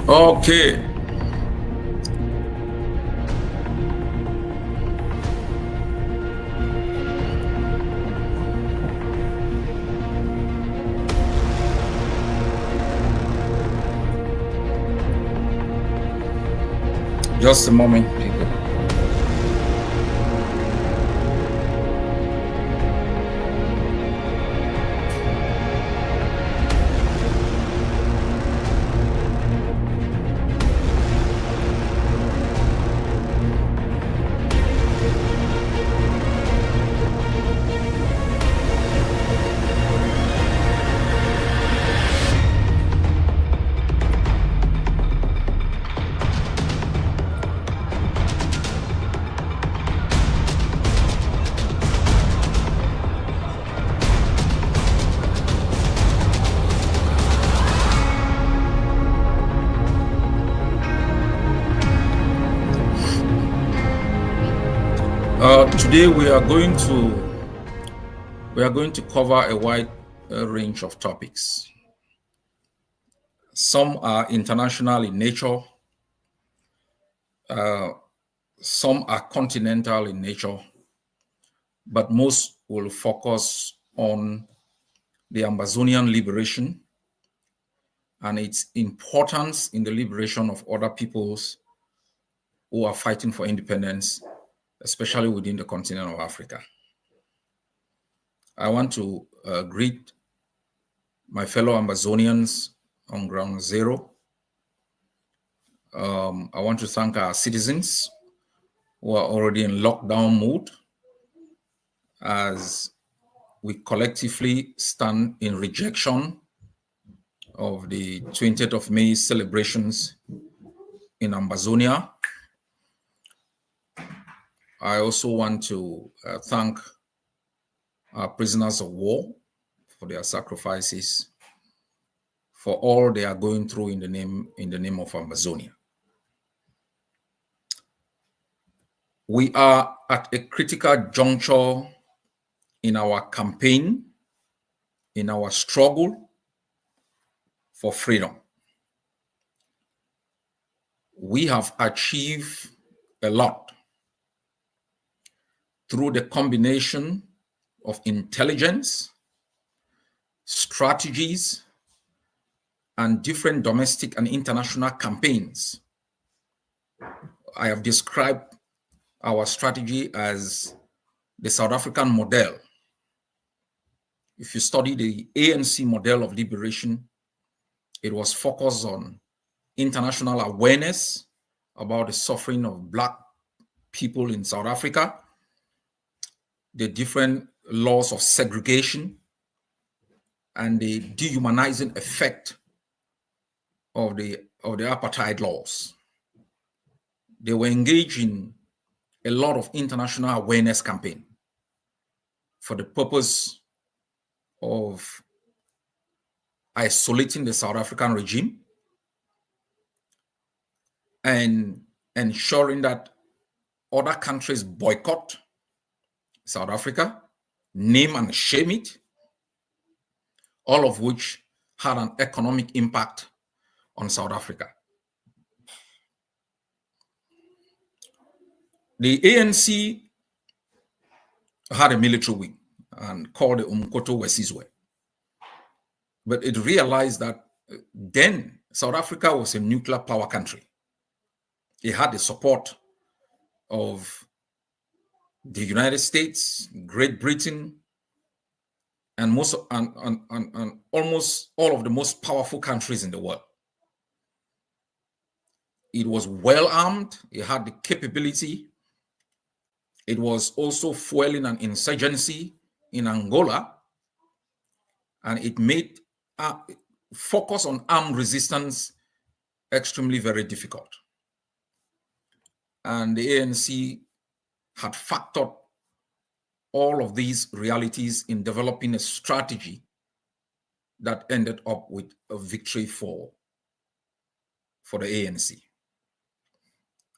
Okay. Just a moment, people. Today we are going to cover a wide range of topics. Some are international in nature. Some are continental in nature, but most will focus on the Amazonian liberation and its importance in the liberation of other peoples who are fighting for independence, especially within the continent of Africa. I want to greet my fellow Amazonians on ground zero. I want to thank our citizens who are already in lockdown mode as we collectively stand in rejection of the 20th of May celebrations in Amazonia. I also want to thank our prisoners of war for their sacrifices, for all they are going through in the name of Amazonia. We are at a critical juncture in our campaign, in our struggle for freedom. We have achieved a lot through the combination of intelligence, strategies, and different domestic and international campaigns. I have described our strategy as the South African model. If you study the ANC model of liberation, it was focused on international awareness about the suffering of Black people in South Africa, the different laws of segregation, and the dehumanizing effect of the apartheid laws. They were engaged in a lot of international awareness campaign for the purpose of isolating the South African regime and ensuring that other countries boycott South Africa, name and shame it, all of which had an economic impact on South Africa. The ANC had a military wing and called the Umkhonto Wesizwe. But it realized that then South Africa was a nuclear power country. It had the support of the United States, Great Britain, and almost all of the most powerful countries in the world. It was well armed. It had the capability. It was also fueling an insurgency in Angola, and it made focus on armed resistance extremely very difficult. And the ANC had factored all of these realities in developing a strategy that ended up with a victory for the ANC.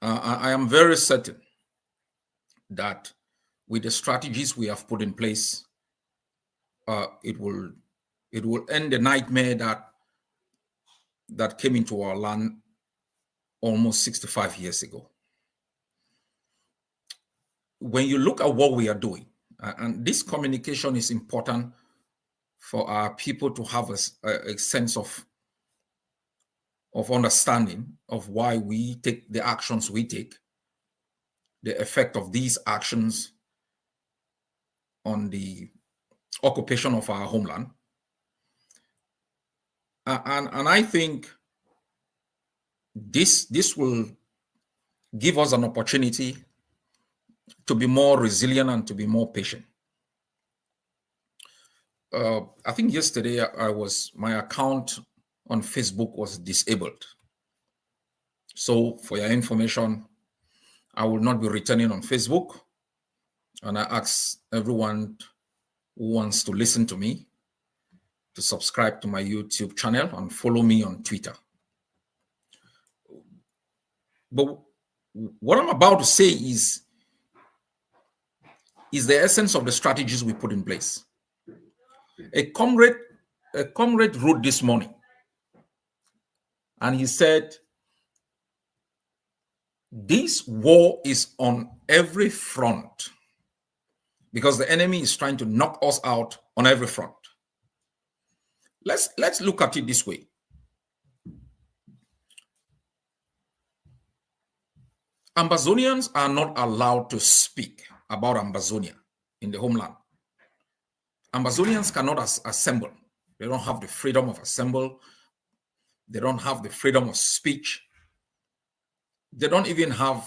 I am very certain that with the strategies we have put in place, it will end the nightmare that came into our land almost 65 years ago. When you look at what we are doing, and this communication is important for our people to have a sense of understanding of why we take the actions we take, the effect of these actions on the occupation of our homeland. And I think this will give us an opportunity to be more resilient and to be more patient. I think yesterday my account on Facebook was disabled. So for your information, I will not be returning on Facebook. And I ask everyone who wants to listen to me to subscribe to my YouTube channel and follow me on Twitter. But what I'm about to say is the essence of the strategies we put in place. A comrade wrote this morning, and he said, this war is on every front because the enemy is trying to knock us out on every front. Let's look at it this way. Ambazonians are not allowed to speak about Ambazonia in the homeland. Ambazonians cannot assemble. They don't have the freedom of assembly. They don't have the freedom of speech. They don't even have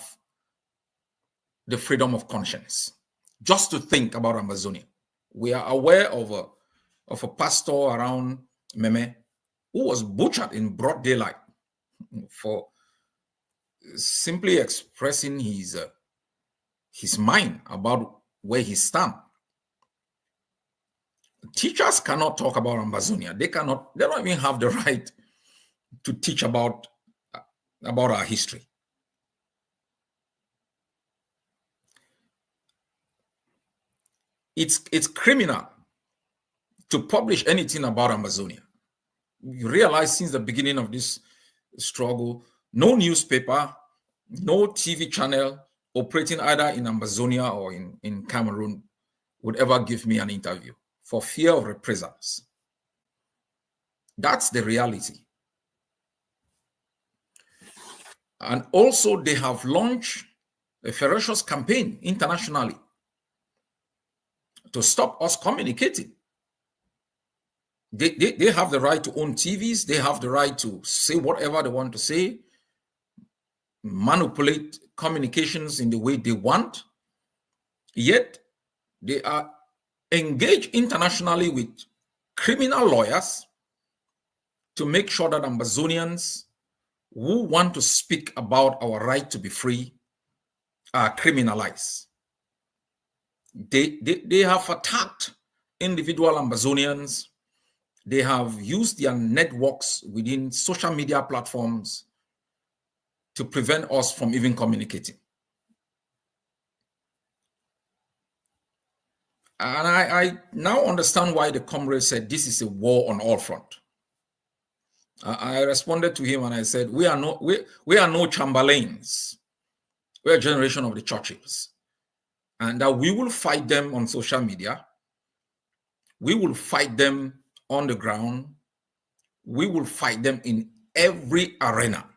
the freedom of conscience just to think about Ambazonia. We are aware of a pastor around Meme who was butchered in broad daylight for simply expressing his mind about where he stands. Teachers cannot talk about Ambazonia. They don't even have the right to teach about our history. It's criminal to publish anything about Ambazonia. You realize since the beginning of this struggle, no newspaper, no TV channel operating either in Ambazonia or in Cameroon would ever give me an interview for fear of reprisals. That's the reality. And also they have launched a ferocious campaign internationally to stop us communicating. They have the right to own TVs. They have the right to say whatever they want to say, manipulate communications in the way they want. Yet they are engaged internationally with criminal lawyers to make sure that Ambazonians who want to speak about our right to be free are criminalized. They have attacked individual Ambazonians. They have used their networks within social media platforms to prevent us from even communicating. And I now understand why the comrade said this is a war on all fronts. I responded to him and I said, we are no Chamberlains. We are a generation of the Churchills. And that we will fight them on social media. We will fight them on the ground. We will fight them in every arena.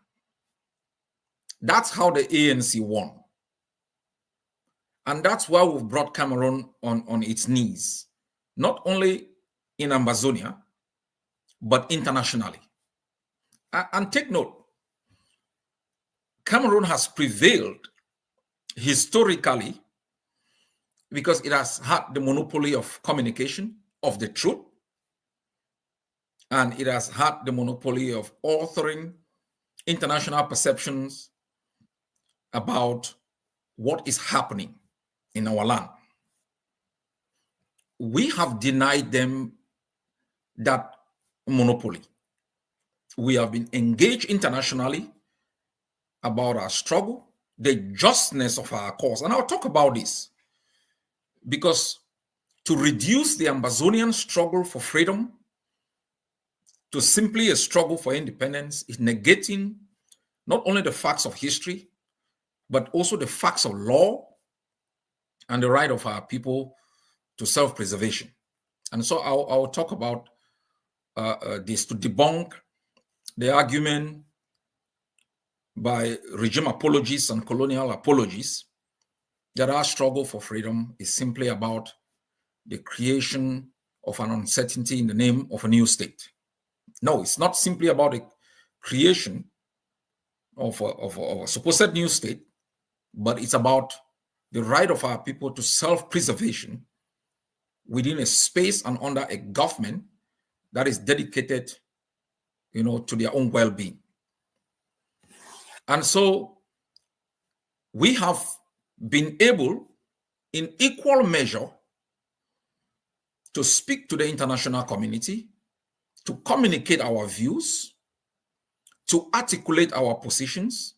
That's how the ANC won. And that's why we've brought Cameroon on its knees, not only in Ambazonia, but internationally. And take note, Cameroon has prevailed historically because it has had the monopoly of communication, of the truth, and it has had the monopoly of authoring international perceptions about what is happening in our land. We have denied them that monopoly. We have been engaged internationally about our struggle, the justness of our cause. And I'll talk about this because to reduce the Ambazonian struggle for freedom to simply a struggle for independence is negating not only the facts of history, but also the facts of law and the right of our people to self-preservation. And so I'll talk about this to debunk the argument by regime apologists and colonial apologists that our struggle for freedom is simply about the creation of an uncertainty in the name of a new state. No, it's not simply about the creation of a supposed new state, but it's about the right of our people to self-preservation within a space and under a government that is dedicated, to their own well-being. And so we have been able, in equal measure, to speak to the international community, to communicate our views, to articulate our positions,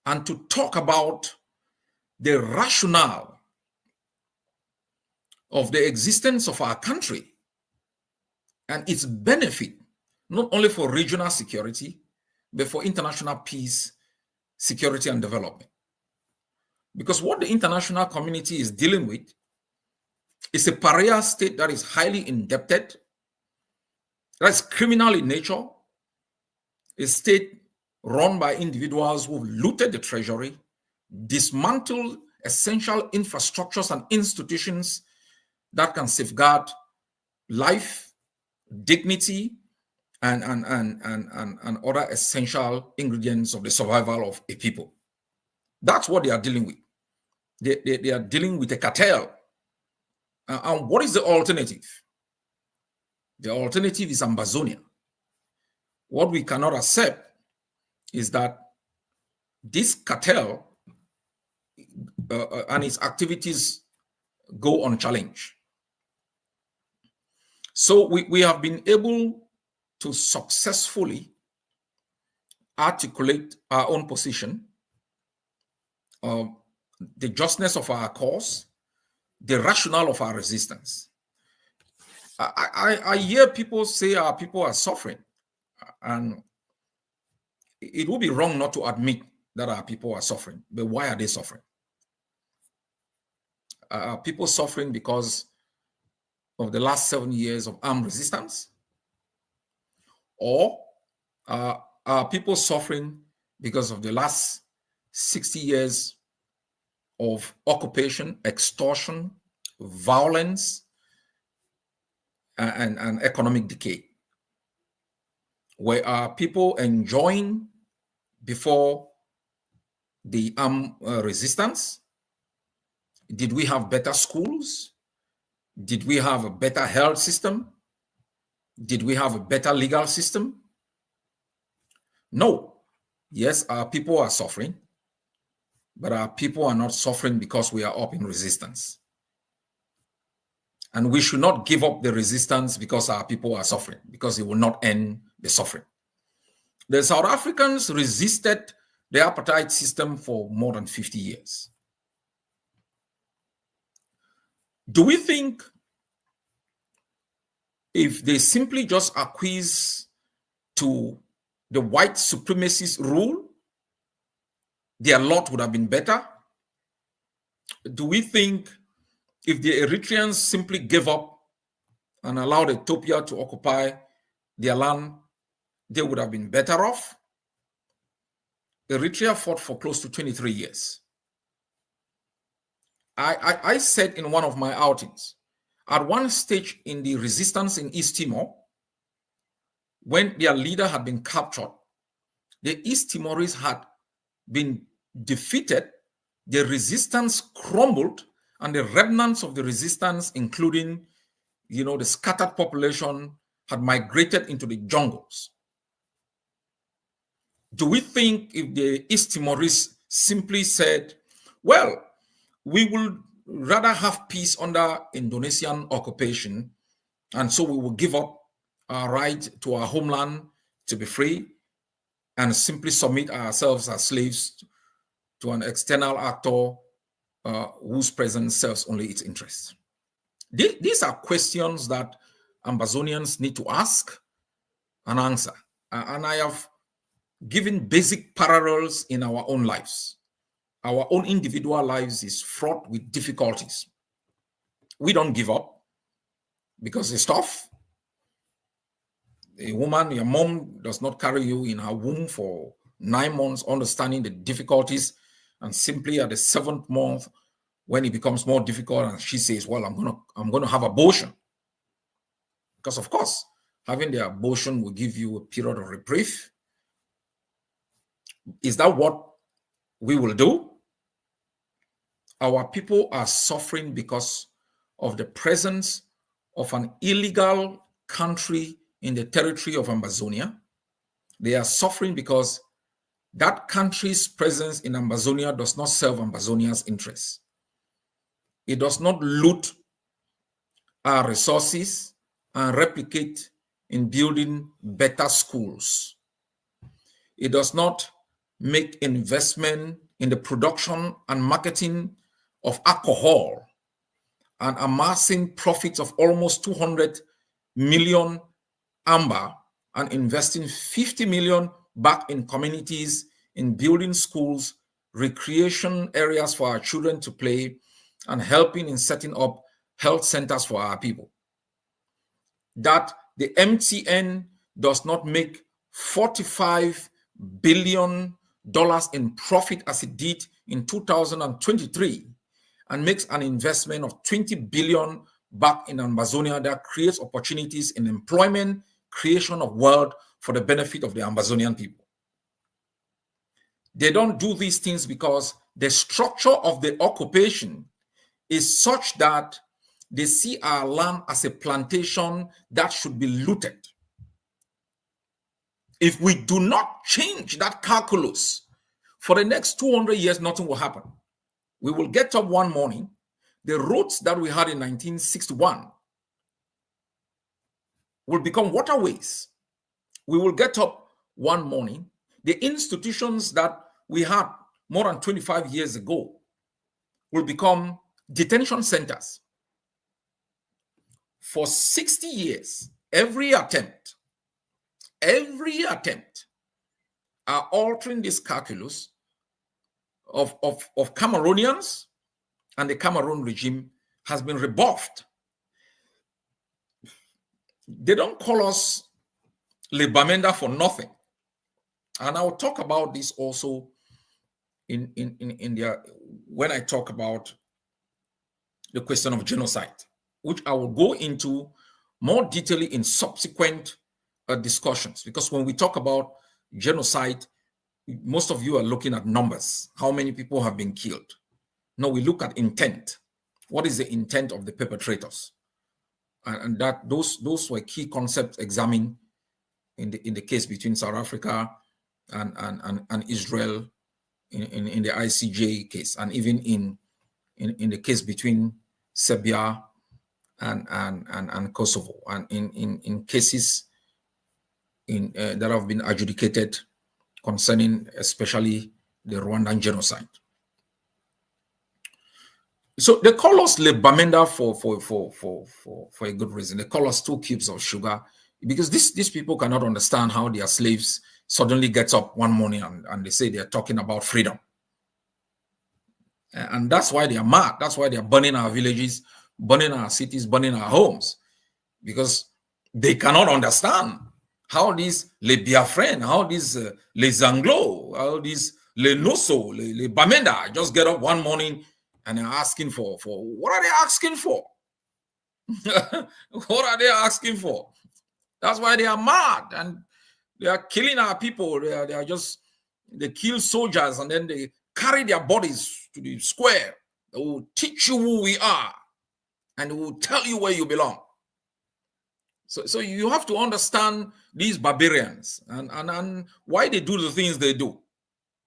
and to talk about the rationale of the existence of our country and its benefit, not only for regional security, but for international peace, security, and development. Because what the international community is dealing with is a pariah state that is highly indebted, that's criminal in nature, a state run by individuals who've looted the treasury, dismantled essential infrastructures and institutions that can safeguard life, dignity, and other essential ingredients of the survival of a people. That's what they are dealing with. They are dealing with a cartel. And what is the alternative? The alternative is Ambazonia. What we cannot accept is that this cartel and its activities go unchallenged. So we have been able to successfully articulate our own position, the justness of our cause, the rationale of our resistance. I hear people say our people are suffering, and it would be wrong not to admit that our people are suffering. But why are they suffering? Are people suffering because of the last 7 years of armed resistance? Or are people suffering because of the last 60 years of occupation, extortion, violence, and economic decay? Where are people enjoying before the armed resistance? Did we have better schools? Did we have a better health system? Did we have a better legal system? No. Yes, our people are suffering, but our people are not suffering because we are up in resistance. And we should not give up the resistance because our people are suffering, because it will not end the suffering. The South Africans resisted the apartheid system for more than 50 years. Do we think if they simply just acquiesce to the white supremacist rule, their lot would have been better? Do we think if the Eritreans simply gave up and allowed Ethiopia to occupy their land, they would have been better off? Eritrea fought for close to 23 years. I said in one of my outings, at one stage in the resistance in East Timor, when their leader had been captured, the East Timorese had been defeated, the resistance crumbled, and the remnants of the resistance, including, the scattered population, had migrated into the jungles. Do we think if the East Timorese simply said, well, we will rather have peace under Indonesian occupation, and so we will give up our right to our homeland to be free and simply submit ourselves as slaves to an external actor whose presence serves only its interests? These are questions that Ambazonians need to ask and answer. And I have giving basic parallels in our own lives. Our own individual lives is fraught with difficulties. We don't give up because it's tough. A woman, your mom does not carry you in her womb for 9 months, understanding the difficulties, and simply at the 7th month, when it becomes more difficult, and she says, "Well, I'm gonna have abortion," because of course, having the abortion will give you a period of reprieve. Is that what we will do? Our people are suffering because of the presence of an illegal country in the territory of Amazonia. They are suffering because that country's presence in Amazonia does not serve Amazonia's interests. It does not loot our resources and replicate in building better schools. It does not make investment in the production and marketing of alcohol and amassing profits of almost 200 million amber and investing 50 million back in communities, in building schools, recreation areas for our children to play, and helping in setting up health centers for our people. That the MTN does not make $45 billion in profit as it did in 2023 and makes an investment of 20 billion back in Amazonia that creates opportunities in employment, creation of wealth for the benefit of the Amazonian people. They don't do these things because the structure of the occupation is such that they see our land as a plantation that should be looted. If we do not change that calculus, for the next 200 years, nothing will happen. We will get up one morning, the roads that we had in 1961 will become waterways. We will get up one morning, the institutions that we had more than 25 years ago will become detention centers. For 60 years, every attempt are altering this calculus of Cameroonians, and the Cameroon regime has been rebuffed. They don't call us Le Bamenda for nothing. And I'll talk about this also in India when I talk about the question of genocide, which I will go into more detailedly in subsequent discussions. Because when we talk about genocide, most of you are looking at numbers, how many people have been killed. No, we look at intent. What is the intent of the perpetrators? And that those were key concepts examined in the case between South Africa and Israel in the ICJ case, and even in the case between Serbia and Kosovo, and in cases that have been adjudicated concerning especially the Rwandan genocide. So they call us Le Bamenda for a good reason. They call us 2 cubes of sugar because these people cannot understand how their slaves suddenly gets up one morning and they say they're talking about freedom. And that's why they are mad. That's why they are burning our villages, burning our cities, burning our homes, because they cannot understand how these Le Biafran, how these Les Anglo, how these Le Noso, Le Bamenda just get up one morning and they're asking for what are they asking for? What are they asking for? That's why they are mad and they are killing our people. They kill soldiers and then they carry their bodies to the square. They will teach you who we are and they will tell you where you belong. So you have to understand these barbarians and why they do the things they do.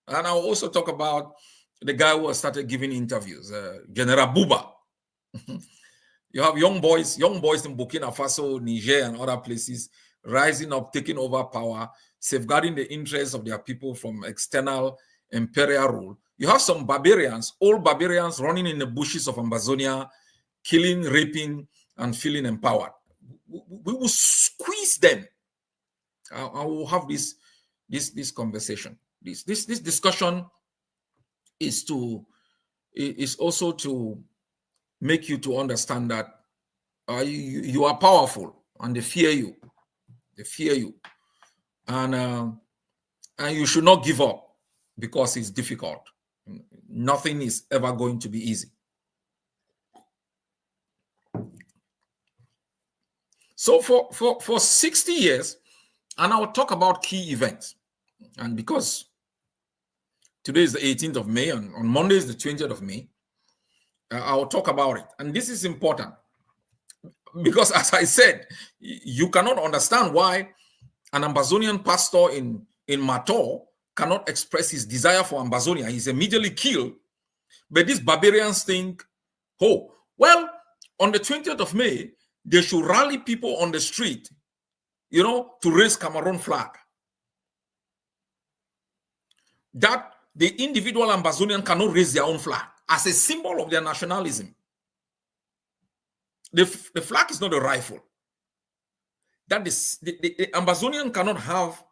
And I'll also talk about the guy who has started giving interviews, General Buba. You have young boys in Burkina Faso, Niger, and other places rising up, taking over power, safeguarding the interests of their people from external imperial rule. You have some barbarians, old barbarians running in the bushes of Amazonia, killing, raping, and feeling empowered. We will squeeze them. I will have this this conversation. This discussion is also to make you to understand that you are powerful, and they fear you. They fear you, and you should not give up because it's difficult. Nothing is ever going to be easy. So for 60 years, and I'll talk about key events. And because today is the 18th of May, and on Monday is the 20th of May, I'll talk about it. And this is important because, as I said, you cannot understand why an Ambazonian pastor in Mator cannot express his desire for Ambazonia. He's immediately killed. But these barbarians think, oh, well, on the 20th of May, they should rally people on the street, to raise Cameroon flag. That the individual Ambazonian cannot raise their own flag as a symbol of their nationalism. The flag is not a rifle. That is, the Ambazonian cannot have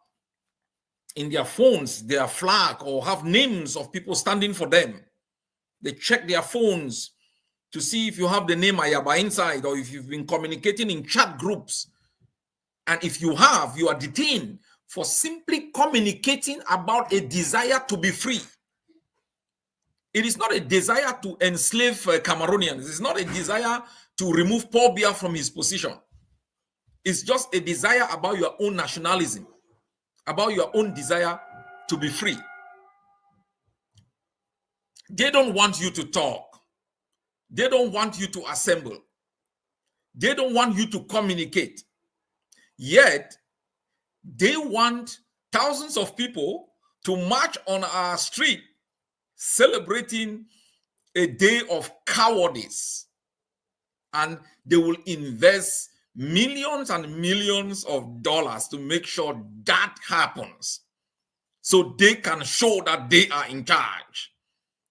in their phones their flag or have names of people standing for them. They check their phones to see if you have the name Ayaba inside, or if you've been communicating in chat groups. And if you have, you are detained for simply communicating about a desire to be free. It is not a desire to enslave Cameroonians. It's not a desire to remove Paul Biya from his position. It's just a desire about your own nationalism, about your own desire to be free. They don't want you to talk. They don't want you to assemble. They don't want you to communicate. Yet, they want thousands of people to march on our street celebrating a day of cowardice. And they will invest millions and millions of dollars to make sure that happens. So they can show that they are in charge.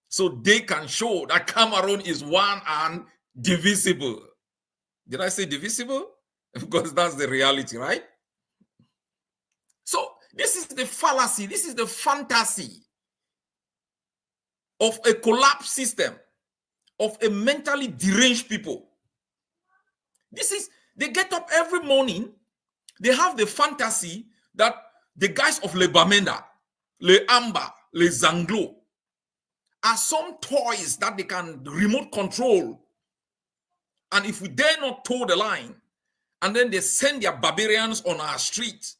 So they can show that Cameroon is one and divisible. Did I say divisible? Because that's the reality, right? So this is the fallacy, this is the fantasy of a collapsed system, of a mentally deranged people. They get up every morning, they have the fantasy that the guys of Le Bamenda, Le Amba, Le Zanglo are some toys that they can remote control. And if we dare not toe the line, and then they send their barbarians on our street,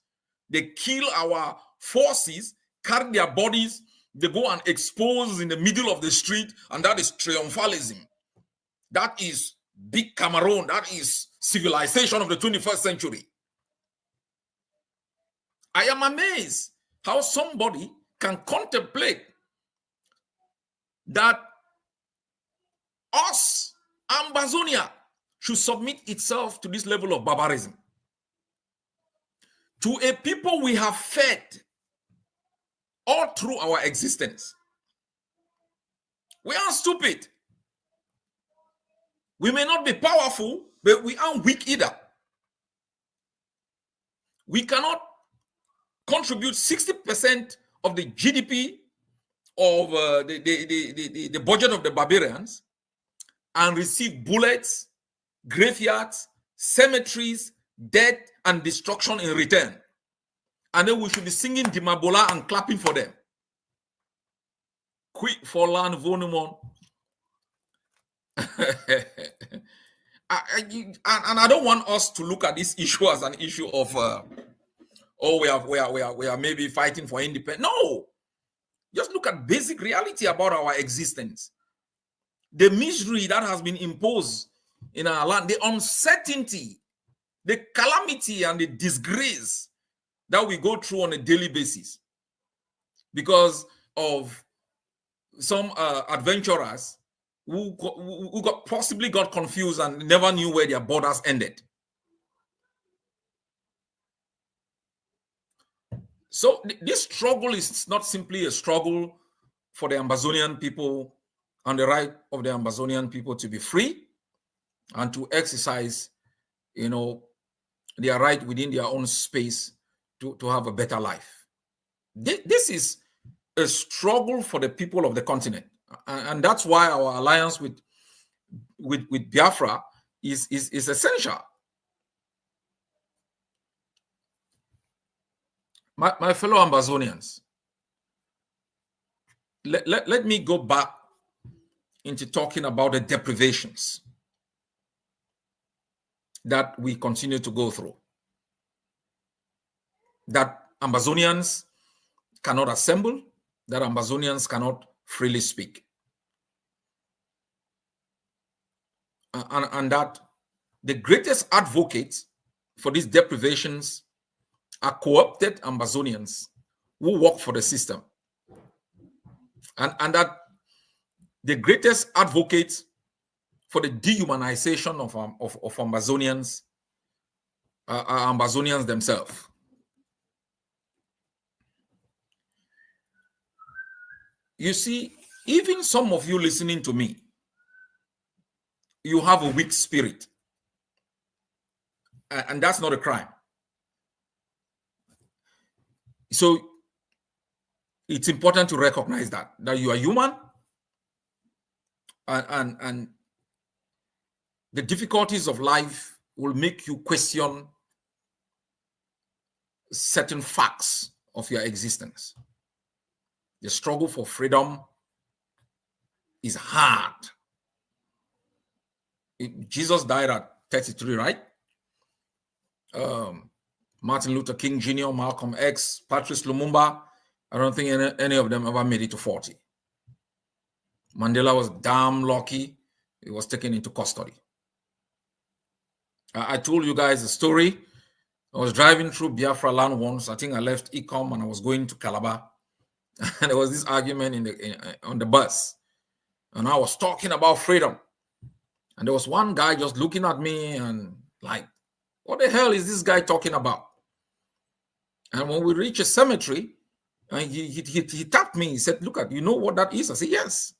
they kill our forces, carry their bodies, they go and expose in the middle of the street, and that is triumphalism. That is big Cameroon. That is civilization of the 21st century. I am amazed how somebody can contemplate that us, Ambazonia, should submit itself to this level of barbarism. To a people we have fed all through our existence. We aren't stupid. We may not be powerful, but we aren't weak either. We cannot contribute 60% of the GDP of the budget of the barbarians and receive bullets, graveyards, cemeteries, death, and destruction in return. And then we should be singing Dimabola and clapping for them. Quick for land, Vonumon. And I don't want us to look at this issue as an issue of, we are maybe fighting for independence. No, just look at basic reality about our existence. The misery that has been imposed in our land, the uncertainty, the calamity, and the disgrace that we go through on a daily basis because of some adventurers who possibly got confused and never knew where their borders ended. So this struggle is not simply a struggle for the Ambazonian people and the right of the Ambazonian people to be free and to exercise, their right within their own space to have a better life. This is a struggle for the people of the continent. And that's why our alliance with Biafra is essential. My fellow Ambazonians, let me go back into talking about the deprivations that we continue to go through. That Ambazonians cannot assemble, that Ambazonians cannot freely speak. And that the greatest advocates for these deprivations are co-opted Ambazonians who work for the system. And that the greatest advocates for the dehumanization of Ambazonians are Ambazonians themselves. You see, even some of you listening to me, you have a weak spirit. And that's not a crime. So it's important to recognize that you are human, and the difficulties of life will make you question certain facts of your existence. The struggle for freedom is hard. Jesus died at 33, right? Martin Luther King Jr., Malcolm X, Patrice Lumumba, I don't think any of them ever made it to 40. Mandela was damn lucky. He was taken into custody. I told you guys a story. I was driving through Biafra land once. I think I left Ecom and I was going to Calabar. And there was this argument on the bus. And I was talking about freedom. And there was one guy just looking at me and like, what the hell is this guy talking about? And when we reached a cemetery, he tapped me. He said, look, you know what that is? I said, yes.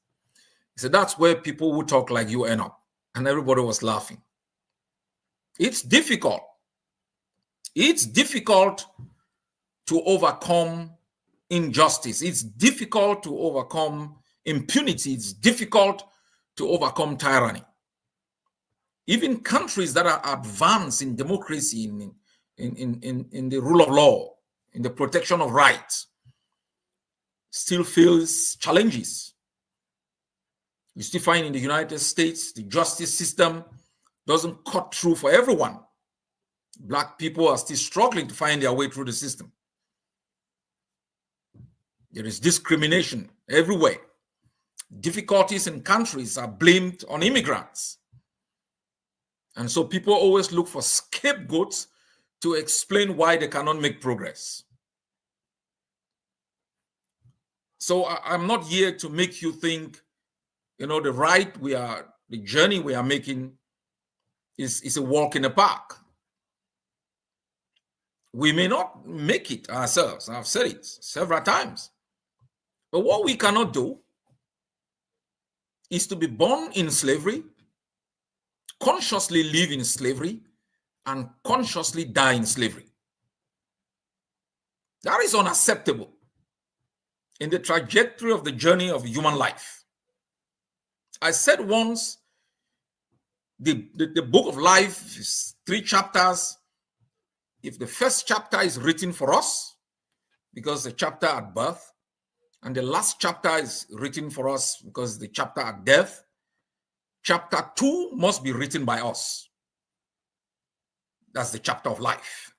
He said, that's where people who talk like you end up. And everybody was laughing. It's difficult. It's difficult to overcome injustice. It's difficult to overcome impunity. It's difficult to overcome tyranny. Even countries that are advanced in democracy, in the rule of law, in the protection of rights, still face challenges. You still find in the United States, the justice system doesn't cut through for everyone. Black people are still struggling to find their way through the system. There is discrimination everywhere. Difficulties in countries are blamed on immigrants. And so people always look for scapegoats to explain why they cannot make progress. So I'm not here to make you think, the journey we are making is a walk in the park. We may not make it ourselves. I've said it several times. But what we cannot do is to be born in slavery, consciously live in slavery, and consciously die in slavery. That is unacceptable in the trajectory of the journey of human life. I said once, the book of life is 3 chapters. If the first chapter is written for us, because the chapter at birth, and the last chapter is written for us because the chapter at death, chapter 2 must be written by us. That's the chapter of life.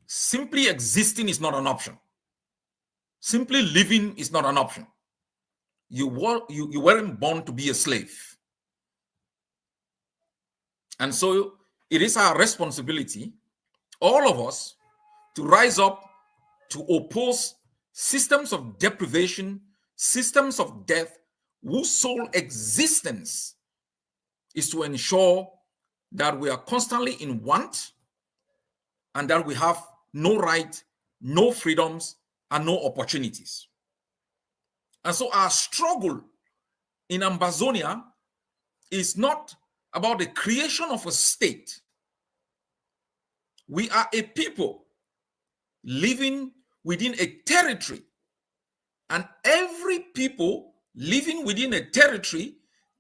Simply existing is not an option. Simply living is not an option. You weren't born to be a slave. And so it is our responsibility, all of us, to rise up to oppose systems of deprivation, systems of death, whose sole existence is to ensure that we are constantly in want and that we have no right, no freedoms, and no opportunities. And so our struggle in Ambazonia is not about the creation of a state. We are a people living within a territory, and every people living within a territory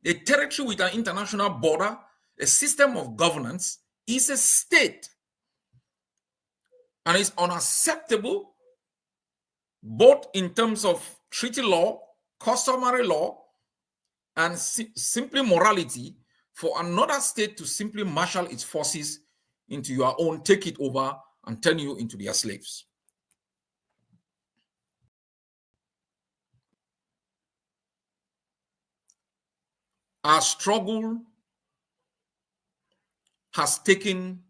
with an international border, a system of governance, is a state. And it's unacceptable, both in terms of treaty law, customary law, and simply morality, for another state to simply marshal its forces into your own, take it over, and turn you into their slaves. Our struggle has taken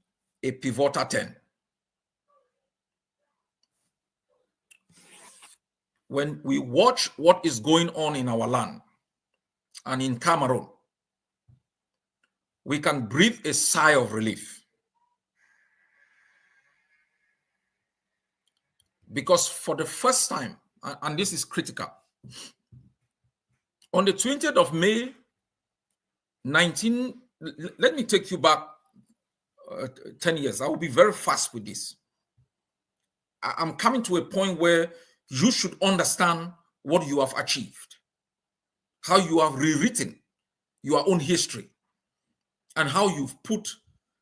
a pivotal turn. When we watch what is going on in our land and in Cameroon, we can breathe a sigh of relief. Because for the first time, and this is critical, on the 20th of May, let me take you back 10 years. I will be very fast with this. I'm coming to a point where you should understand what you have achieved, how you have rewritten your own history, and how you've put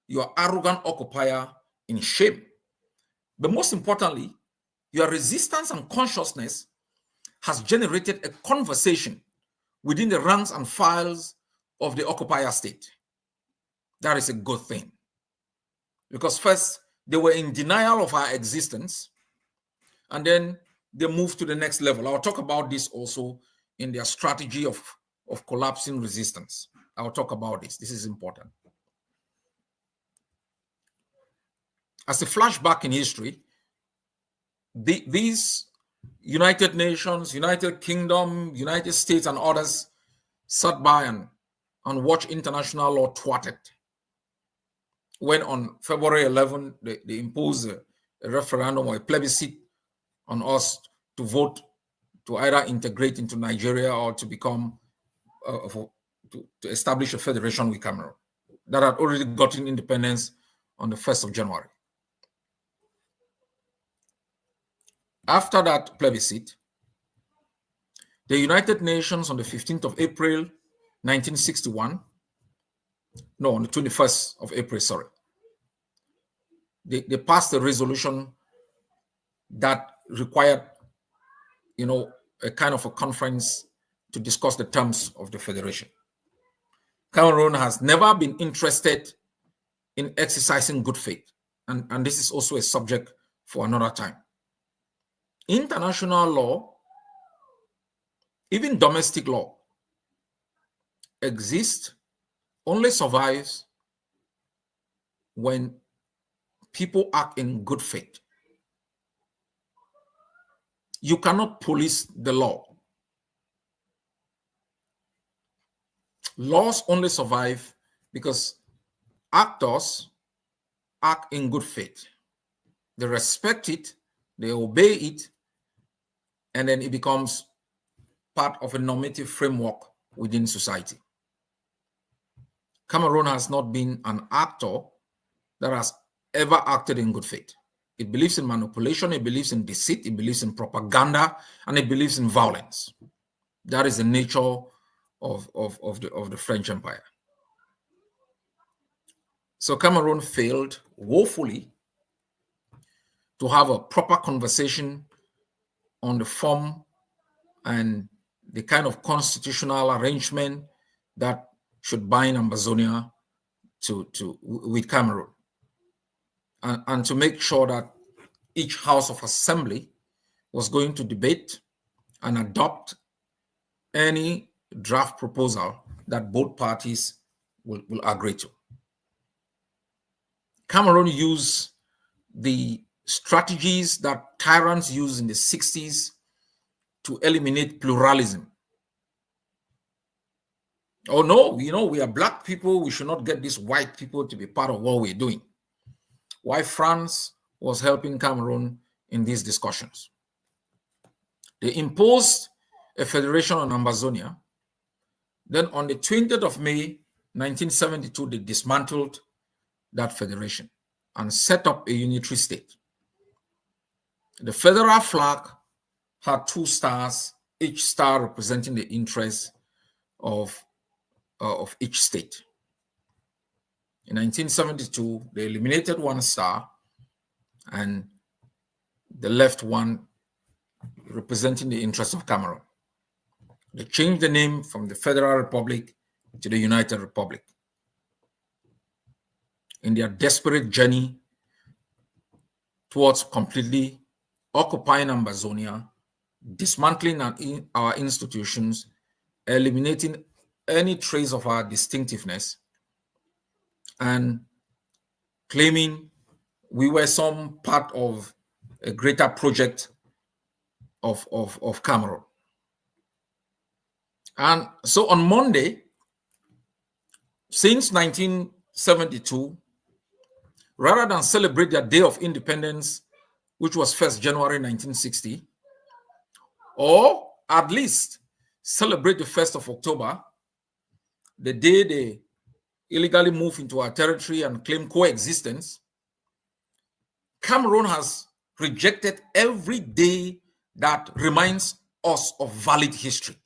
your arrogant occupier in shame. But most importantly, your resistance and consciousness has generated a conversation within the ranks and files of the occupier state. That is a good thing. Because first, they were in denial of our existence, and then they moved to the next level. I'll talk about this also in their strategy of collapsing resistance. I'll talk about this. This is important. As a flashback in history, these United Nations, United Kingdom, United States, and others sat by and watched international law thwarted. When on February 11, they imposed a referendum or a plebiscite on us to vote to either integrate into Nigeria or to become, to establish a federation with Cameroon that had already gotten independence on the 1st of January. After that plebiscite, the United Nations on the 15th of April, 1961, no, on the 21st of April, sorry, they passed a resolution that required, a kind of a conference to discuss the terms of the federation. Cameroon has never been interested in exercising good faith, and this is also a subject for another time. International law, even domestic law, exists, only survives when people act in good faith. You cannot police the law. Laws only survive because actors act in good faith. They respect it, they obey it, and then it becomes part of a normative framework within society. Cameroon has not been an actor that has ever acted in good faith. It believes in manipulation, it believes in deceit, it believes in propaganda, and it believes in violence. That is the nature of the French Empire. So Cameroon failed woefully to have a proper conversation on the form and the kind of constitutional arrangement that should bind Ambazonia with Cameroon, and to make sure that each House of Assembly was going to debate and adopt any draft proposal that both parties will agree to. Cameroon used the strategies that tyrants used in the 60s to eliminate pluralism. Oh no, we are black people, we should not get these white people to be part of what we're doing. Why France was helping Cameroon in these discussions. They imposed a federation on Ambazonia. Then on the 20th of May, 1972, they dismantled that federation and set up a unitary state. The federal flag had 2 stars, each star representing the interests of each state. In 1972, they eliminated 1 star and they left 1 representing the interests of Cameroon. They changed the name from the Federal Republic to the United Republic. In their desperate journey towards completely occupying Ambazonia, dismantling our institutions, eliminating any trace of our distinctiveness, and claiming we were some part of a greater project of Cameroon. And so on Monday, since 1972, rather than celebrate their Day of Independence, which was 1st January 1960, or at least celebrate the 1st of October, the day they illegally moved into our territory and claimed coexistence, Cameroon has rejected every day that reminds us of valid history.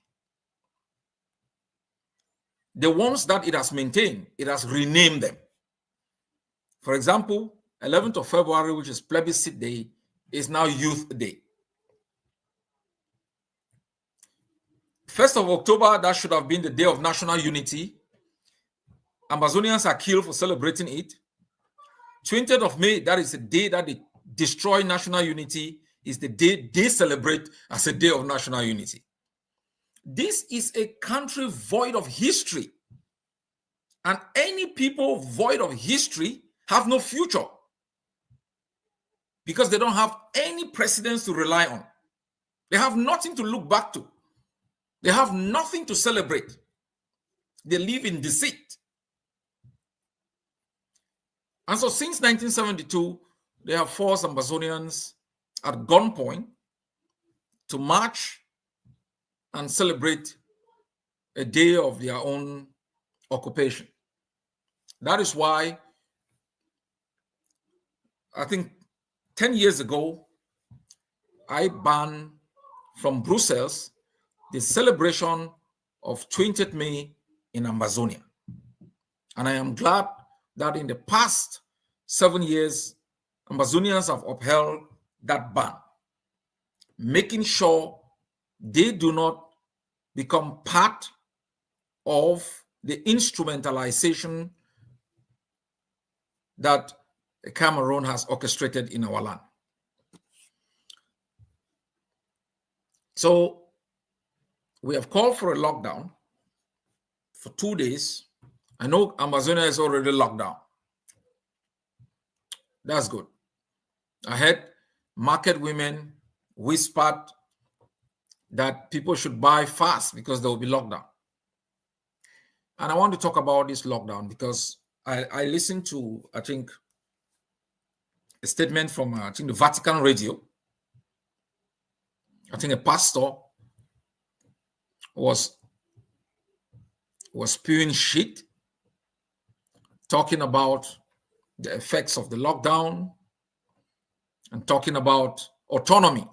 The ones that it has maintained, it has renamed them. For example, 11th of February, which is Plebiscite Day, is now Youth Day. 1st of October, that should have been the Day of National Unity. Ambazonians are killed for celebrating it. 20th of May, that is the day that they destroy national unity, is the day they celebrate as a day of national unity. This is a country void of history. And any people void of history have no future because they don't have any precedents to rely on. They have nothing to look back to. They have nothing to celebrate. They live in deceit. And so since 1972, they have forced Ambazonians at gunpoint to march and celebrate a day of their own occupation. That is why I think 10 years ago, I banned from Brussels the celebration of 20th May in Ambazonia. And I am glad that in the past 7 years, Ambazonians have upheld that ban, making sure they do not become part of the instrumentalization that Cameroon has orchestrated in our land. So we have called for a lockdown for 2 days. I know Amazonia is already locked down. That's good. I heard market women whispered that people should buy fast because there will be lockdown. And I want to talk about this lockdown because I listened to, I think, a statement from, I think, the Vatican radio. I think a pastor was spewing shit, talking about the effects of the lockdown and talking about autonomy.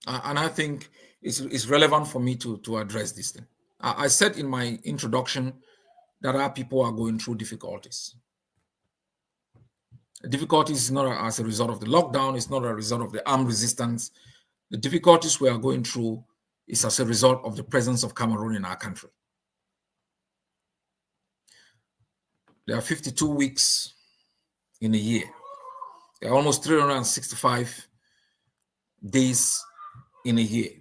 And I think it's relevant for me to address this thing. I said in my introduction that our people are going through difficulties. The difficulties is not as a result of the lockdown, it's not a result of the armed resistance. The difficulties we are going through is as a result of the presence of Cameroon in our country. There are 52 weeks in a year. There are almost 365 days in a year.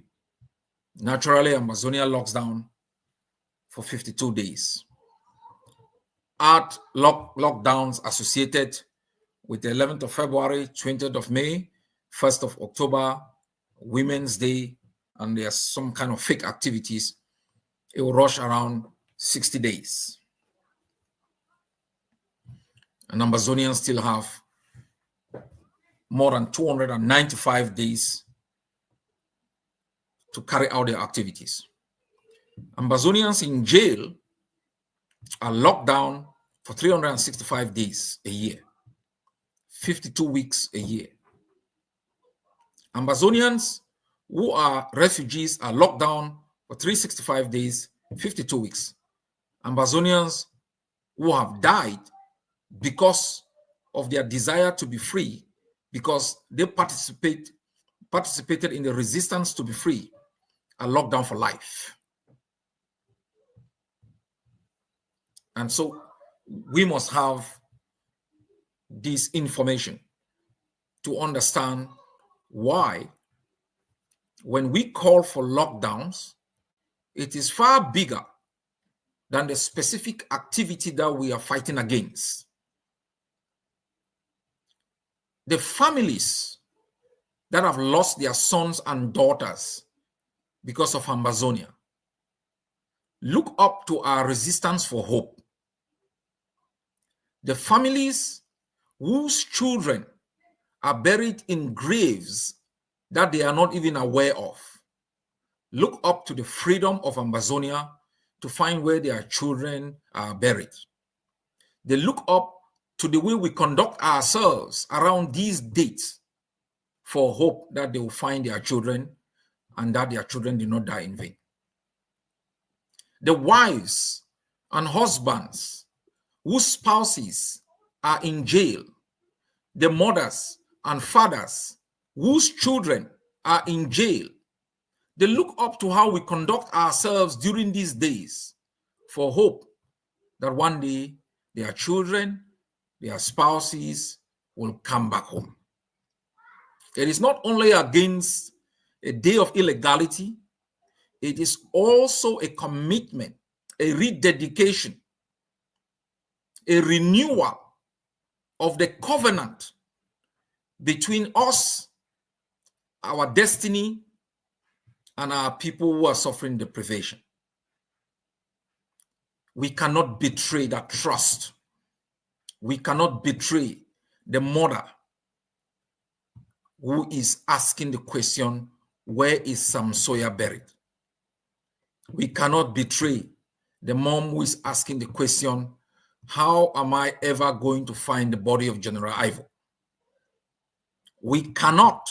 Naturally, Amazonia locks down for 52 days. Art lockdowns associated with the 11th of February, 20th of May, 1st of October, Women's Day, and there's some kind of fake activities. It will rush around 60 days. And Ambazonians still have more than 295 days to carry out their activities. Ambazonians in jail are locked down for 365 days a year. 52 weeks a year. Ambazonians who are refugees are locked down for 365 days, 52 weeks. Ambazonians who have died because of their desire to be free, because they participated in the resistance to be free, are locked down for life. And so we must have this information to understand why, when we call for lockdowns, it is far bigger than the specific activity that we are fighting against. The families that have lost their sons and daughters because of Ambazonia look up to our resistance for hope. The families whose children are buried in graves that they are not even aware of look up to the freedom of Ambazonia to find where their children are buried. They look up to the way we conduct ourselves around these dates for hope that they will find their children and that their children did not die in vain. The wives and husbands whose spouses are in jail, the mothers and fathers whose children are in jail, they look up to how we conduct ourselves during these days for hope that one day their children, their spouses will come back home. It is not only against a day of illegality, it is also a commitment, a rededication, a renewal of the covenant between us, our destiny, and our people who are suffering deprivation. We cannot betray that trust. We cannot betray the mother who is asking the question, where is Sam Sawyer buried? We cannot betray the mom who is asking the question, how am I ever going to find the body of General Ivo? We cannot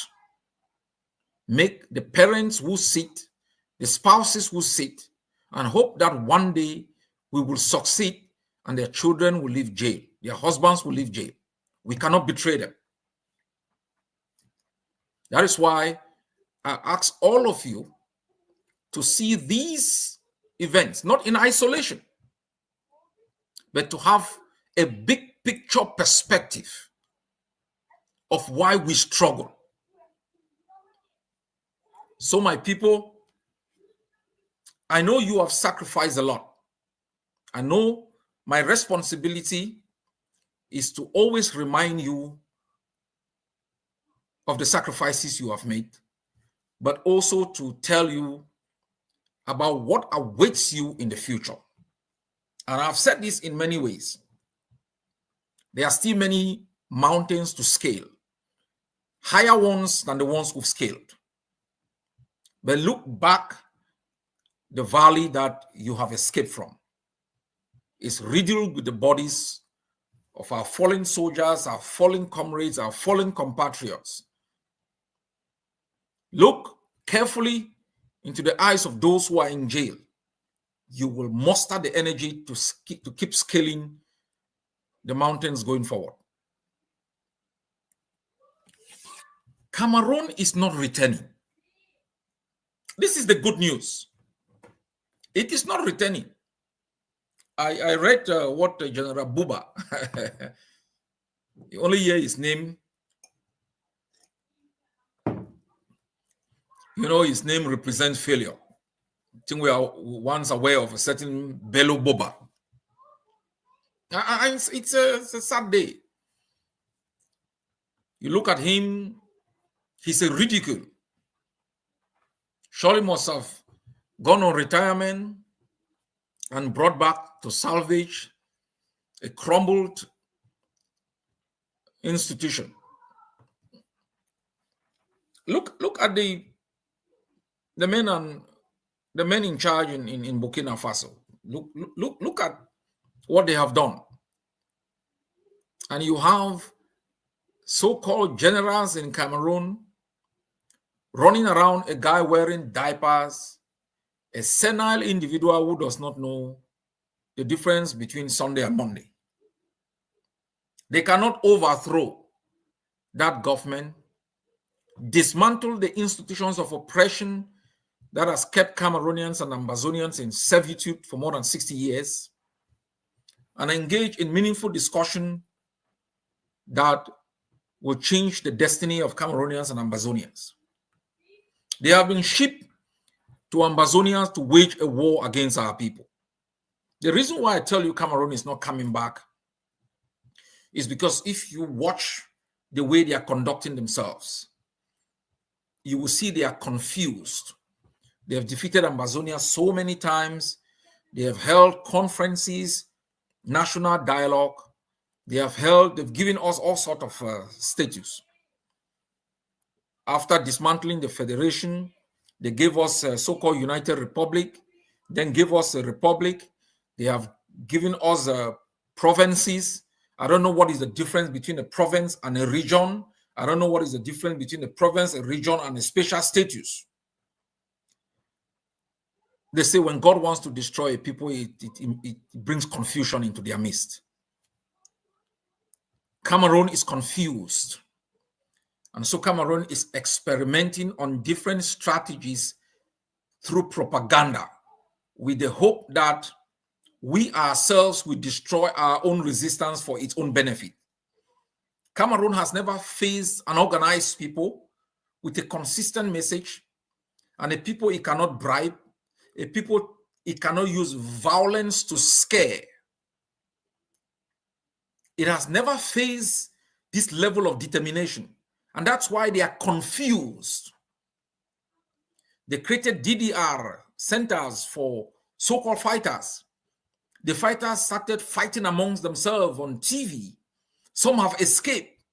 make the parents who sit, the spouses who sit, and hope that one day we will succeed and their children will leave jail, their husbands will leave jail. We cannot betray them. That is why I ask all of you to see these events, not in isolation, but to have a big picture perspective of why we struggle. So my people, I know you have sacrificed a lot. I know my responsibility is to always remind you of the sacrifices you have made, but also to tell you about what awaits you in the future. And I've said this in many ways. There are still many mountains to scale, higher ones than the ones we've scaled. But look back, the valley that you have escaped from is riddled with the bodies of our fallen soldiers, our fallen comrades, our fallen compatriots. Look carefully into the eyes of those who are in jail. You will muster the energy to keep scaling the mountains going forward. Cameroon is not returning. This is the good news. It is not returning. I read what General Buba, you only hear his name. You know, his name represents failure. I think we are once aware of a certain Bello Boba. It's a sad day. You look at him, he's a ridicule. Surely must have gone on retirement and brought back to salvage a crumbled institution. Look at the men in charge in Burkina Faso. Look at what they have done. And you have so-called generals in Cameroon running around, a guy wearing diapers, a senile individual who does not know the difference between Sunday and Monday. They cannot overthrow that government, dismantle the institutions of oppression that has kept Cameroonians and Ambazonians in servitude for more than 60 years, and engage in meaningful discussion that will change the destiny of Cameroonians and Ambazonians. They have been shipped to Ambazonians to wage a war against our people. The reason why I tell you Cameroon is not coming back is because if you watch the way they are conducting themselves, you will see they are confused. They have defeated Ambazonia so many times. They have held conferences, national dialogue. They've given us all sorts of status. After dismantling the federation, they gave us a so-called United Republic, then gave us a republic. They have given us provinces. I don't know what is the difference between a province and a region. I don't know what is the difference between a province, a region, and a special status. They say when God wants to destroy a people, it brings confusion into their midst. Cameroon is confused. And so Cameroon is experimenting on different strategies through propaganda with the hope that we ourselves will destroy our own resistance for its own benefit. Cameroon has never faced an organized people with a consistent message, and a people it cannot bribe, a people it cannot use violence to scare. It has never faced this level of determination, and that's why they are confused. They created DDR centers for so-called fighters. The fighters started fighting amongst themselves on TV. Some have escaped.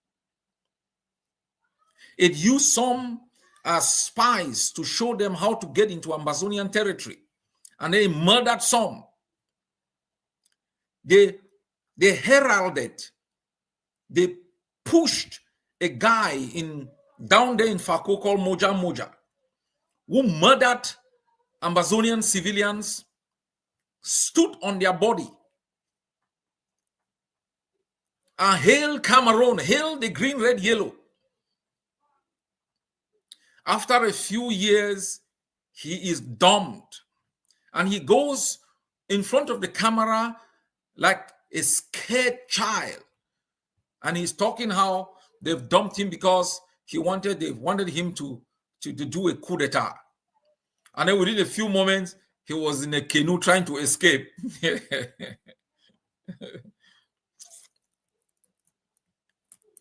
It used some as spies to show them how to get into Ambazonian territory. And they murdered some. They heralded, they pushed a guy down there in Fako called Moja Moja, who murdered Ambazonian civilians, stood on their body, and hail Cameroon, hail the green, red, yellow. After a few years, he is dumped, and he goes in front of the camera like a scared child, and he's talking how they've dumped him because they wanted him to do a coup d'etat. And then within a few moments, he was in a canoe trying to escape.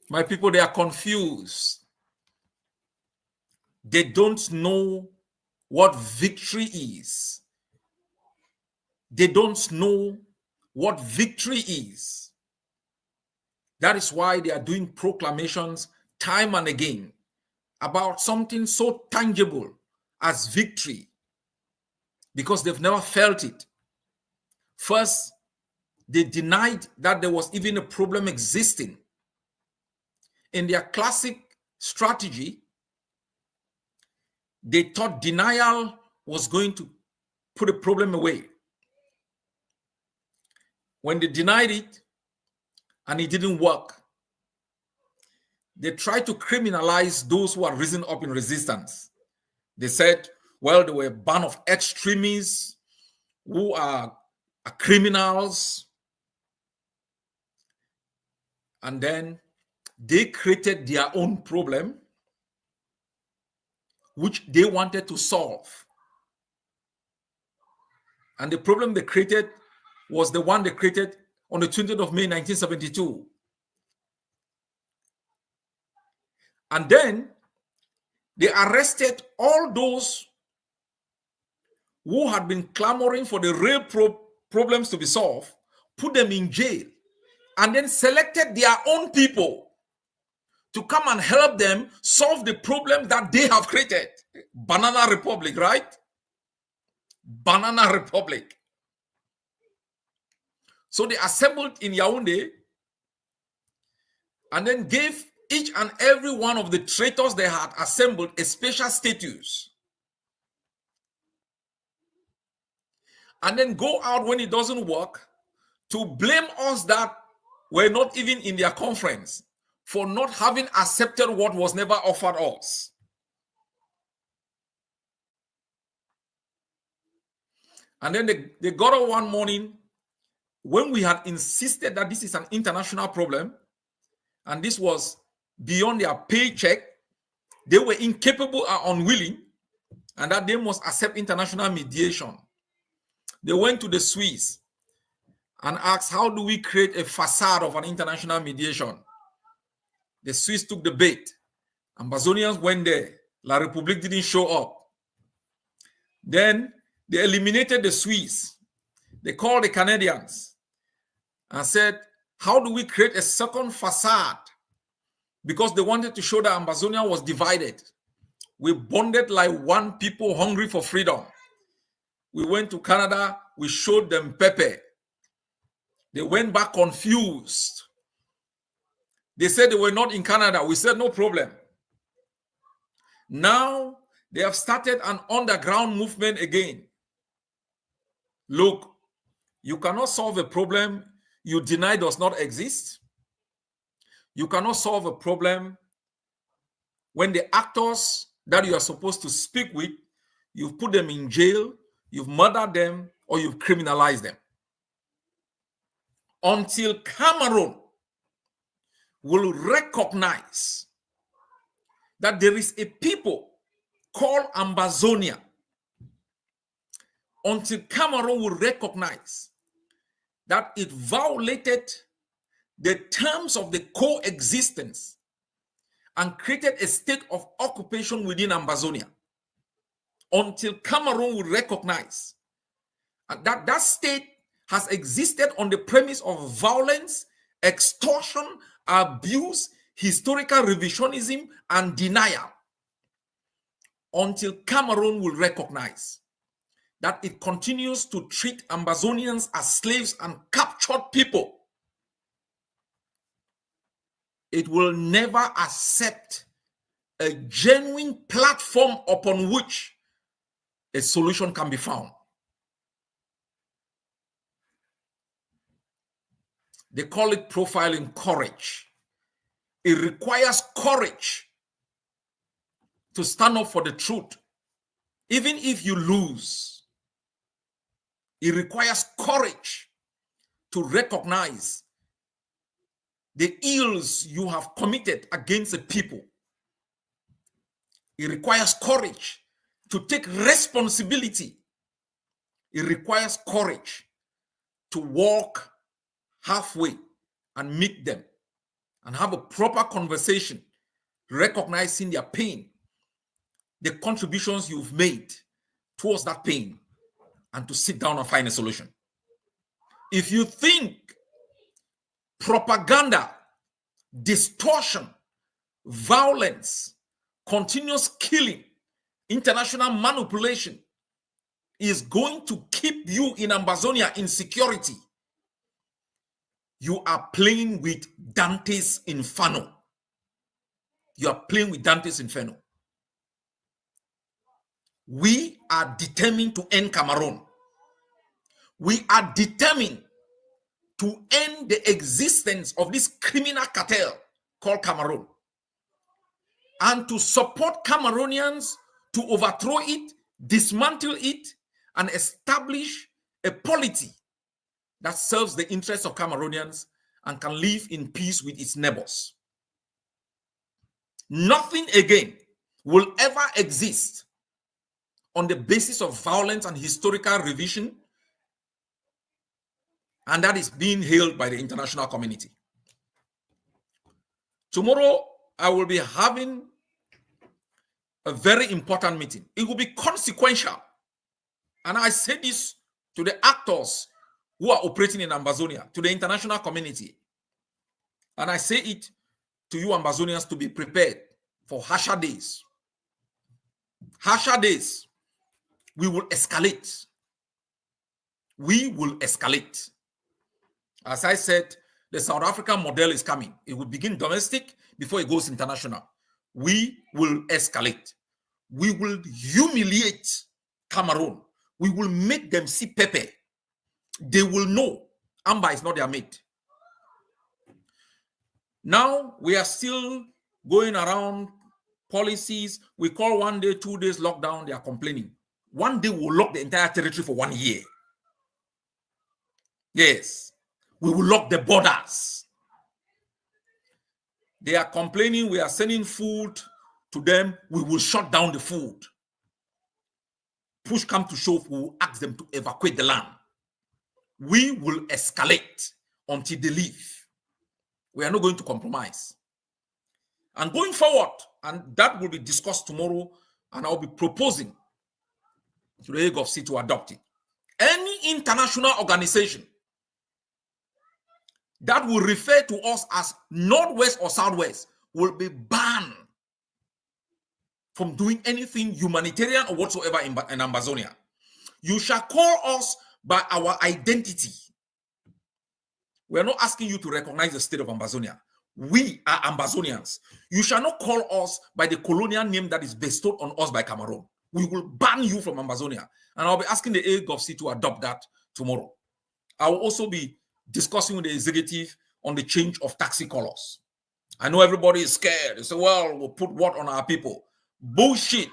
My people, they are confused. They don't know what victory is. They don't know what victory is. That is why they are doing proclamations time and again about something so tangible as victory, because they've never felt it. First, they denied that there was even a problem existing. In their classic strategy, they thought denial was going to put a problem away. When they denied it and it didn't work, they tried to criminalize those who are risen up in resistance. They said, well, there were a band of extremists who are criminals. And then they created their own problem, which they wanted to solve. And the problem they created was the one they created on the 20th of May, 1972. And then they arrested all those who had been clamoring for the real problems to be solved, put them in jail, and then selected their own people to come and help them solve the problem that they have created. Banana Republic, right? Banana Republic. So they assembled in Yaoundé and then gave each and every one of the traitors they had assembled a special status, and then go out when it doesn't work to blame us that were not even in their conference for not having accepted what was never offered us. And then they got up one morning when we had insisted that this is an international problem and this was beyond their paycheck. They were incapable and unwilling, and that they must accept international mediation. They went to the Swiss and asked, how do we create a facade of an international mediation? The Swiss took the bait. Ambazonians went there. La République didn't show up. Then they eliminated the Swiss. They called the Canadians and said, how do we create a second facade? Because they wanted to show that Ambazonia was divided. We bonded like one people hungry for freedom. We went to Canada. We showed them pepper. They went back confused. They said they were not in Canada. We said, no problem. Now they have started an underground movement again. Look, you cannot solve a problem you deny does not exist. You cannot solve a problem when the actors that you are supposed to speak with, you've put them in jail, you've murdered them, or you've criminalized them. Until Cameroon will recognize that there is a people called Ambazonia, until Cameroon will recognize that it violated the terms of the coexistence and created a state of occupation within Ambazonia, until Cameroon will recognize that that state has existed on the premise of violence, extortion, abuse, historical revisionism, and denial, until Cameroon will recognize that it continues to treat Ambazonians as slaves and captured people. It will never accept a genuine platform upon which a solution can be found. They call it profiling courage. It requires courage to stand up for the truth, even if you lose. It requires courage to recognize the ills you have committed against the people. It requires courage to take responsibility. It requires courage to walk halfway and meet them and have a proper conversation, recognizing their pain, the contributions you've made towards that pain, and to sit down and find a solution. If you think propaganda, distortion, violence, continuous killing, international manipulation is going to keep you in Ambazonia in security, you are playing with Dante's Inferno. You are playing with Dante's Inferno. We are determined to end Cameroon. We are determined to end the existence of this criminal cartel called Cameroon, and to support Cameroonians to overthrow it, dismantle it, and establish a polity that serves the interests of Cameroonians and can live in peace with its neighbors. Nothing again will ever exist on the basis of violence and historical revision, and that is being hailed by the international community. Tomorrow, I will be having a very important meeting. It will be consequential. And I say this to the actors who are operating in Ambazonia, to the international community. And I say it to you Ambazonians to be prepared for harsher days. Harsher days. We will escalate. We will escalate. As I said, the South African model is coming. It will begin domestic before it goes international. We will escalate. We will humiliate Cameroon. We will make them see Pepe. They will know Amba is not their mate. Now we are still going around policies. We call 1 day, 2 days lockdown. They are complaining. 1 day we'll lock the entire territory for 1 year. Yes, we will lock the borders. They are complaining. We are sending food to them. We will shut down the food. Push come to shove, we will ask them to evacuate the land. We will escalate until they leave. We are not going to compromise. And going forward, and that will be discussed tomorrow, and I'll be proposing to the Hague of C to adopt it. Any international organization that will refer to us as Northwest or Southwest will be banned from doing anything humanitarian or whatsoever in Ambazonia. You shall call us by our identity. We are not asking you to recognize the state of Ambazonia. We are Ambazonians. You shall not call us by the colonial name that is bestowed on us by Cameroon. We will ban you from Ambazonia. And I'll be asking the Hague of C to adopt that tomorrow. I will also be discussing with the executive on the change of taxi colors. I know everybody is scared. They say, well, we'll put what on our people? Bullshit.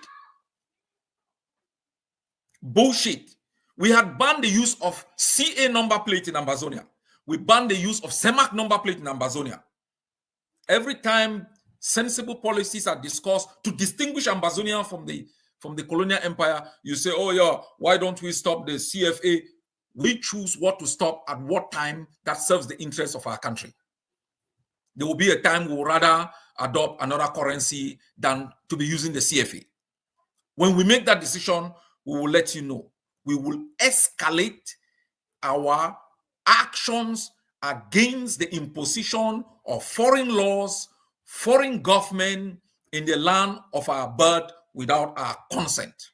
Bullshit. We had banned the use of CA number plate in Ambazonia. We banned the use of CEMAC number plate in Ambazonia. Every time sensible policies are discussed to distinguish Ambazonia from the colonial empire, you say, oh yeah, why don't we stop the CFA? We choose what to stop at what time that serves the interests of our country. There will be a time we will rather adopt another currency than to be using the CFA. When we make that decision, we will let you know. We will escalate our actions against the imposition of foreign laws, foreign government in the land of our birth without our consent.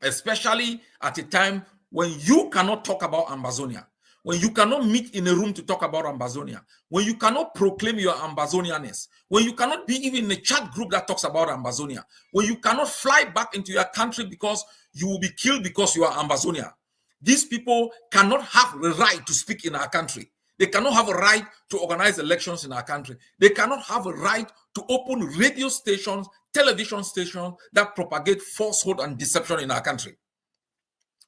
Especially at a time when you cannot talk about Ambazonia, when you cannot meet in a room to talk about Ambazonia, when you cannot proclaim your Ambazonianness, when you cannot be even in a chat group that talks about Ambazonia, when you cannot fly back into your country because you will be killed because you are Ambazonia. These people cannot have the right to speak in our country. They cannot have a right to organize elections in our country. They cannot have a right to open radio stations, television stations that propagate falsehood and deception in our country.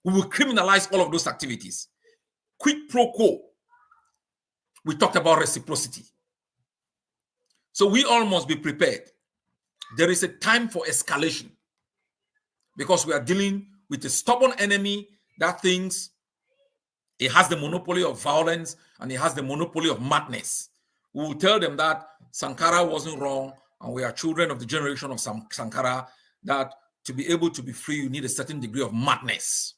We will criminalize all of those activities. Quid pro quo. We talked about reciprocity. So we all must be prepared. There is a time for escalation because we are dealing with a stubborn enemy that thinks it has the monopoly of violence and it has the monopoly of madness. We will tell them that Sankara wasn't wrong and we are children of the generation of Sankara, that to be able to be free, you need a certain degree of madness.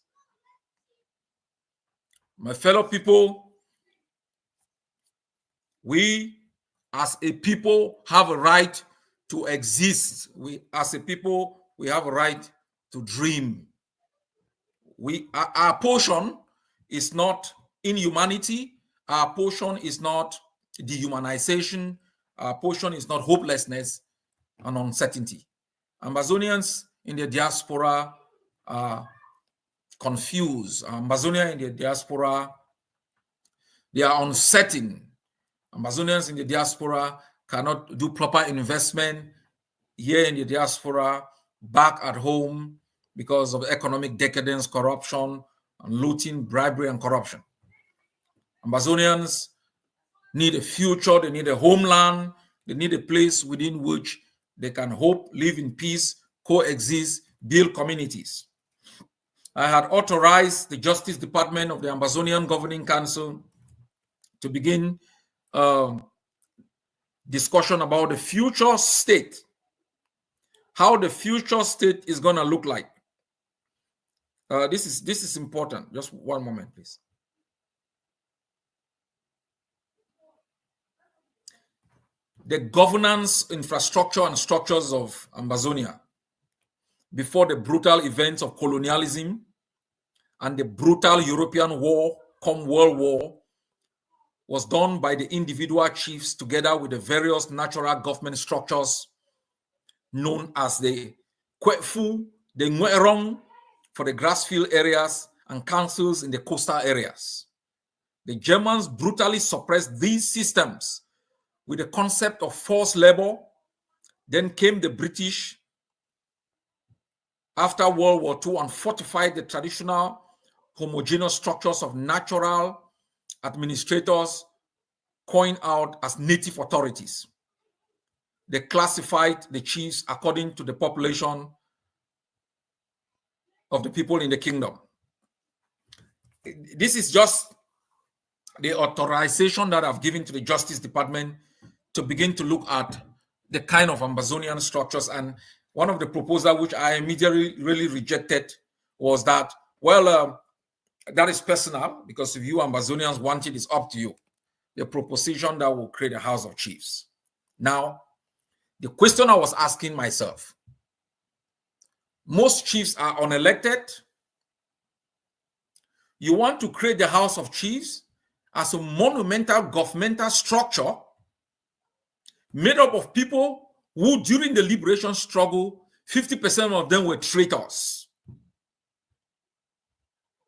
My fellow people, we as a people have a right to exist. We as a people, we have a right to dream. Our portion is not inhumanity. Our portion is not dehumanization. Our portion is not hopelessness and uncertainty. Ambazonians in the diaspora are confused. Ambazonia in the diaspora, they are uncertain. Ambazonians in the diaspora cannot do proper investment here in the diaspora, back at home, because of economic decadence, corruption, and looting, bribery, and corruption. Ambazonians need a future, they need a homeland, they need a place within which they can hope, live in peace, coexist, build communities. I had authorized the Justice Department of the Ambazonian Governing Council to begin discussion about the future state, how the future state is going to look like. This is important. Just one moment, please. The governance, infrastructure, and structures of Ambazonia before the brutal events of colonialism and the brutal European war, come World War, was done by the individual chiefs together with the various natural government structures known as the Kwefu, the Nwerong for the grassfield areas, and councils in the coastal areas. The Germans brutally suppressed these systems with the concept of forced labor. Then came the British after World War II and fortified the traditional homogeneous structures of natural administrators, coined out as native authorities. They classified the chiefs according to the population of the people in the kingdom. This is just the authorization that I've given to the Justice Department to begin to look at the kind of Amazonian structures. And one of the proposals which I immediately really rejected was that, well, that is personal, because if you Amazonians want it, it's up to you. The proposition that will create a House of Chiefs. Now, the question I was asking myself, most chiefs are unelected. You want to create the House of Chiefs as a monumental governmental structure made up of people who, during the liberation struggle, 50% of them were traitors.